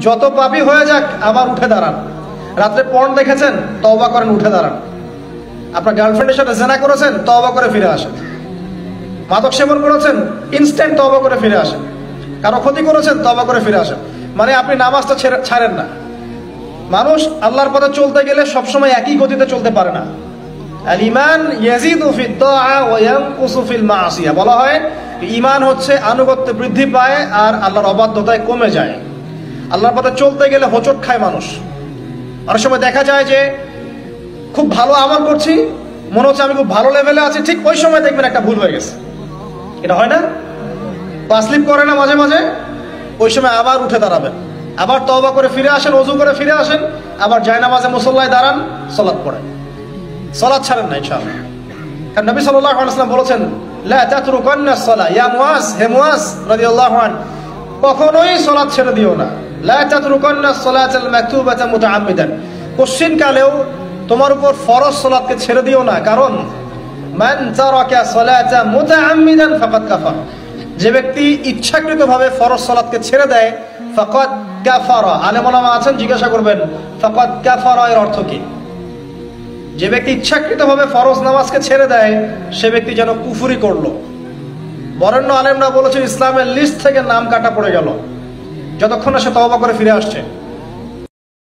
যত পাপী হয়ে যাক আবার উঠে দাঁড়ান। রাত্রে পর্ন দেখেছেন, তওবা করেন, উঠে দাঁড়ান। আপনার গার্লফ্রেন্ডের সাথে জেনা করেছেন, তওবা করে ফিরে আসেন। মাদক সেবন করেছেন, ইনস্ট্যান্ট তওবা করে ফিরে আসেন। কারো ক্ষতি করেছেন, তওবা করে ফিরে আসেন। মানে আপনি নামাজটা ছাড়েন না। মানুষ আল্লাহর পথে চলতে গেলে সবসময় একই গতিতে চলতে পারে না। আল ঈমান ইয়াজিদু ফিত তাআ ওয়া ইয়ানকুসু ফিল মাসিয়া। বলা হয় ঈমান হচ্ছে আনুগত্যে বৃদ্ধি পায় আর আল্লাহর অবাধ্যতায় কমে যায়। আল্লাহর পথে চলতে গেলে হোঁচট খায় মানুষ। অনেক সময় দেখা যায় যে খুব ভালো আমল করছি, মনে হচ্ছে আমি খুব ভালো লেভেলে আছি, ঠিক ওই সময় দেখবেন একটা ভুল হয়ে গেছে। এটা হয় না? পা স্লিপ করে না মাঝে মাঝে? ওই সময় আবার উঠে দাঁড়াবেন, আবার তওবা করে ফিরে আসেন, ওযু করে ফিরে আসেন, আবার জায়নামাজে মুসল্লায় দাঁড়ান, সালাত পড়েন। সালাত ছাড়েন না ইনশাআল্লাহ। কারণ নবী সাল্লাল্লাহু আলাইহি ওয়াসাল্লাম বলেছেন, লা তাতরুকান্নাস সালাহ ইয়া মুআজ, হে মুআজ রাদিয়াল্লাহু আনহু, কখনোই সালাত ছেড়ে দিও না। লা তাতরুকান্নাস সালাতাল মাকতুবাতা মুতাআম্মিদান, কোশ্চিন কালেও তোমার উপর ফরজ সালাতকে ছেড়ে দিও না। কারণ মান তারাকা সালাতা মুতাআম্মিদান ফাকাদ কাফার, যে ব্যক্তি ইচ্ছাকৃতভাবে ফরজ সালাতকে ছেড়ে দেয়, ফাকাদ কাফারা। আলেম ওলামা আছেন, জিজ্ঞাসা করবেন ফাকাদ কাফারা এর অর্থ কি? যে ব্যক্তি ইচ্ছাকৃতভাবে ফরজ নামাজকে ছেড়ে দেয়, সে ব্যক্তি যেন কুফরি করলো। বরেণ্য আলেমরা বলেছেন ইসলামের লিস্ট থেকে নাম কাটা পড়ে গেল, যতক্ষণ না সে তওবা করে ফিরে আসছে।